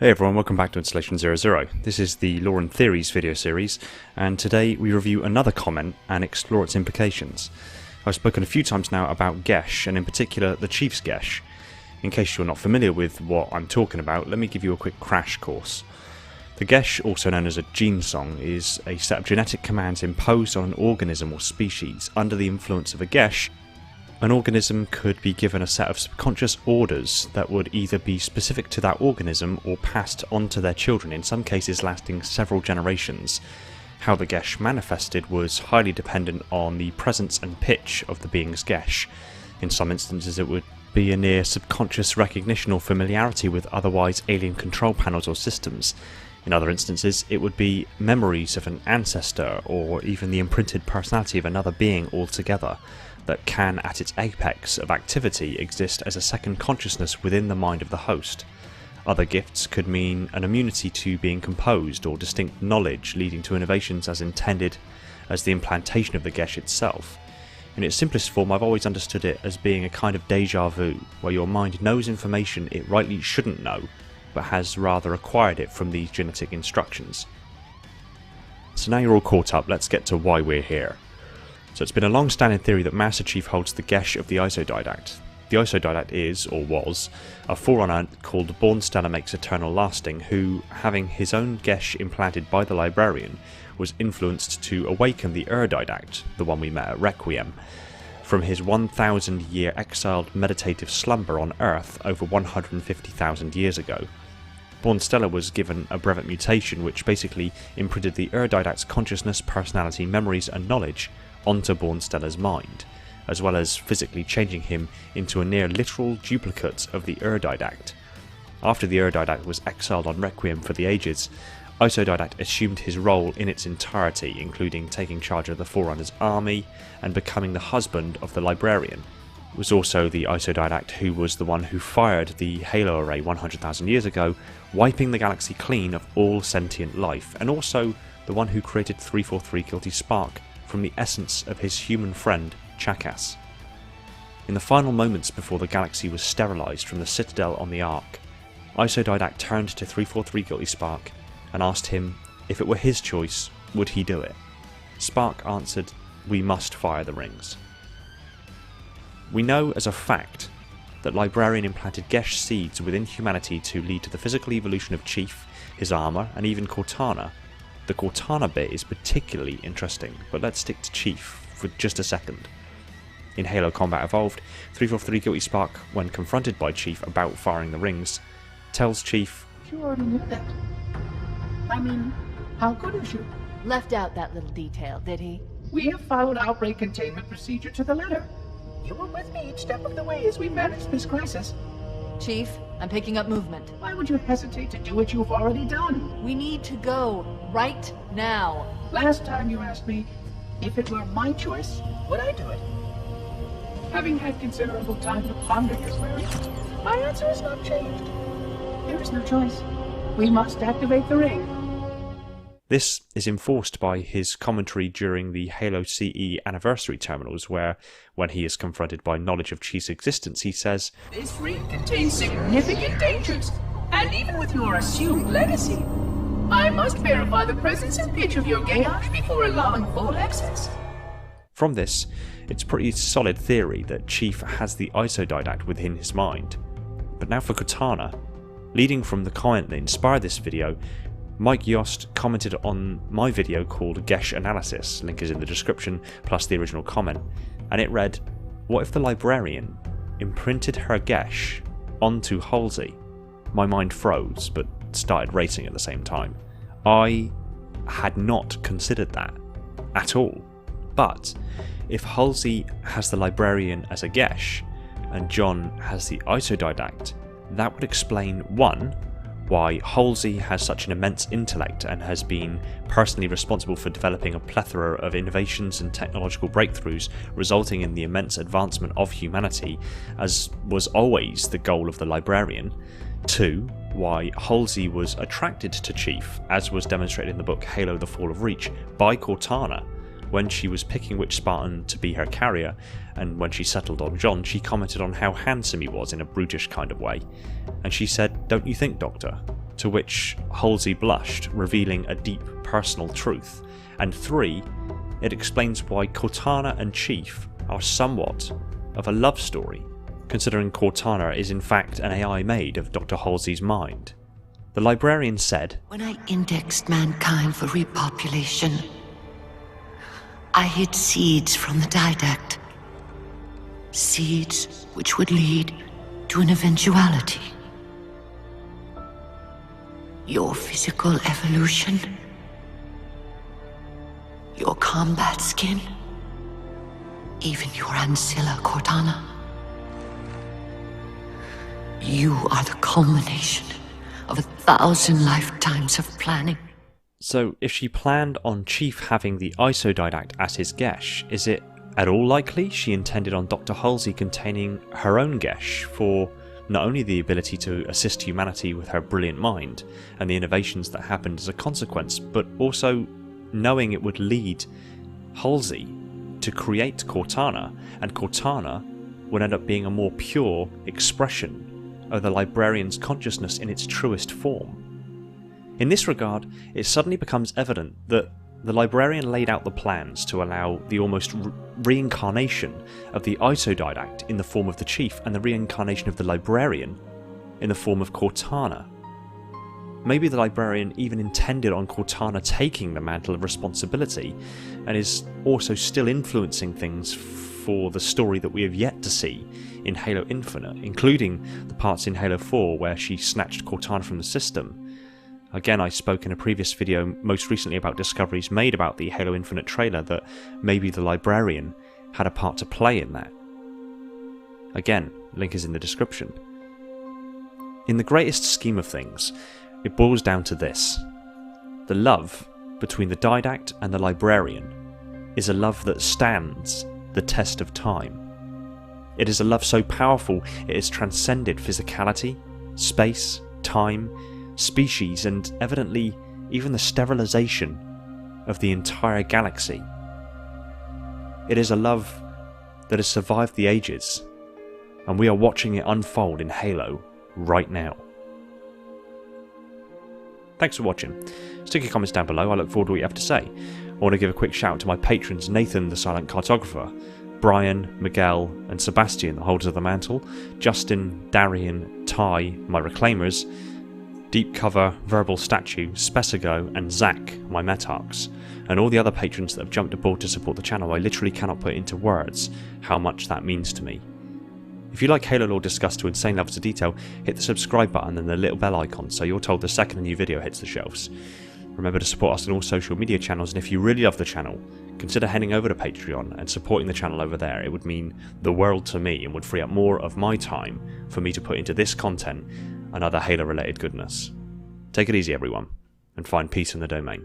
Hey everyone, welcome back to Installation 00. This is the Lore and Theories video series, and today we review another comment and explore its implications. I've spoken a few times now about Geas, and in particular the Chief's Geas. In case you're not familiar with what I'm talking about, let me give you a quick crash course. The Geas, also known as a gene song, is a set of genetic commands imposed on an organism or species. Under the influence of a Geas, an organism could be given a set of subconscious orders that would either be specific to that organism or passed on to their children, in some cases lasting several generations. How the Geas manifested was highly dependent on the presence and pitch of the being's Geas. In some instances it would be a near subconscious recognition or familiarity with otherwise alien control panels or systems. In other instances it would be memories of an ancestor or even the imprinted personality of another being altogether, that can, at its apex of activity, exist as a second consciousness within the mind of the host. Other gifts could mean an immunity to being composed or distinct knowledge leading to innovations as intended as the implantation of the Geas itself. In its simplest form, I've always understood it as being a kind of deja vu, where your mind knows information it rightly shouldn't know, but has rather acquired it from these genetic instructions. So now you're all caught up, let's get to why we're here. So it's been a long-standing theory that Master Chief holds the Geas of the Didact. The Didact is, or was, a forerunner called Born Stellar Makes Eternal Lasting, who, having his own Geas implanted by the Librarian, was influenced to awaken the Didact, the one we met at Requiem, from his 1,000-year exiled meditative slumber on Earth over 150,000 years ago. Born Stellar was given a brevet mutation which basically imprinted the Didact's consciousness, personality, memories and knowledge onto Born Stellar's mind, as well as physically changing him into a near literal duplicate of the Didact. After the Didact was exiled on Requiem for the ages, Didact assumed his role in its entirety, including taking charge of the Forerunner's army and becoming the husband of the Librarian. It was also the Didact who was the one who fired the Halo array 100,000 years ago, wiping the galaxy clean of all sentient life, and also the one who created 343 Guilty Spark from the essence of his human friend, Chakas. In the final moments before the galaxy was sterilised from the Citadel on the Ark, Didact turned to 343 Guilty Spark and asked him if it were his choice, would he do it? Spark answered, "We must fire the rings." We know as a fact that Librarian implanted Geas seeds within humanity to lead to the physical evolution of Chief, his armour, and even Cortana. The Cortana bit is particularly interesting, but let's stick to Chief for just a second. In Halo Combat Evolved, 343 Guilty Spark, when confronted by Chief about firing the rings, tells Chief, "You already knew that. I mean, how could you? Left out that little detail, did he? We have followed outbreak containment procedure to the letter. You were with me each step of the way as we managed this crisis. Chief, I'm picking up movement. Why would you hesitate to do what you've already done? We need to go right now. Last time you asked me, if it were my choice, would I do it? Having had considerable time to ponder your query, my answer has not changed. There is no choice. We must activate the ring. This is enforced by his commentary during the Halo CE anniversary terminals, where, when he is confronted by knowledge of Chief's existence, he says, "This ring contains significant dangers, and even with your assumed legacy, I must verify the presence and pitch of your Geas before allowing full access." From this, it's pretty solid theory that Chief has the Didact within his mind. But now for Cortana. Leading from the comment that inspired this video, Mike Yost commented on my video called Geas Analysis, link is in the description, plus the original comment, and it read, "What if the Librarian imprinted her Geas onto Halsey?" My mind froze, but started racing at the same time. I had not considered that at all. But if Halsey has the Librarian as a Geas, and John has the Didact, that would explain, one, why Halsey has such an immense intellect and has been personally responsible for developing a plethora of innovations and technological breakthroughs, resulting in the immense advancement of humanity, as was always the goal of the Librarian. 2. Why Halsey was attracted to Chief, as was demonstrated in the book Halo: The Fall of Reach, by Cortana, when she was picking which Spartan to be her carrier, and when she settled on John, she commented on how handsome he was in a brutish kind of way. And she said, "Don't you think, Doctor?" to which Halsey blushed, revealing a deep personal truth. And 3, it explains why Cortana and Chief are somewhat of a love story, considering Cortana is in fact an AI made of Dr. Halsey's mind. The Librarian said, "When I indexed mankind for repopulation, I hid seeds from the Didact. Seeds which would lead to an eventuality. Your physical evolution, your combat skin, even your ancilla, Cortana. You are the culmination of 1,000 lifetimes of planning." So if she planned on Chief having the Didact as his Geas, is it at all likely she intended on Dr. Halsey containing her own Geas for not only the ability to assist humanity with her brilliant mind and the innovations that happened as a consequence, but also knowing it would lead Halsey to create Cortana, and Cortana would end up being a more pure expression of the Librarian's consciousness in its truest form. In this regard, it suddenly becomes evident that the Librarian laid out the plans to allow the almost reincarnation of the Didact in the form of the Chief and the reincarnation of the Librarian in the form of Cortana. Maybe the Librarian even intended on Cortana taking the mantle of responsibility and is also still influencing things for the story that we have yet to see in Halo Infinite, including the parts in Halo 4 where she snatched Cortana from the system. Again, I spoke in a previous video most recently about discoveries made about the Halo Infinite trailer that maybe the Librarian had a part to play in that. Again, link is in the description. In the greatest scheme of things, it boils down to this. The love between the Didact and the Librarian is a love that stands the test of time. It is a love so powerful it has transcended physicality, space, time, species, and evidently even the sterilization of the entire galaxy. It is a love that has survived the ages, and we are watching it unfold in Halo right now. Thanks for watching. Stick your comments down below, I look forward to what you have to say. I want to give a quick shout out to my patrons Nathan the Silent Cartographer, Brian, Miguel and Sebastian, the holders of the mantle, Justin, Darian, Ty, my reclaimers, Deep Cover, Verbal Statue, Spesigo and Zach, my Metarchs, and all the other patrons that have jumped aboard to support the channel. I literally cannot put into words how much that means to me. If you like Halo lore discussed to insane levels of detail, hit the subscribe button and the little bell icon so you're told the second a new video hits the shelves. Remember to support us on all social media channels, and if you really love the channel, consider heading over to Patreon and supporting the channel over there. It would mean the world to me and would free up more of my time for me to put into this content and other Halo related goodness. Take it easy everyone, and find peace in the domain.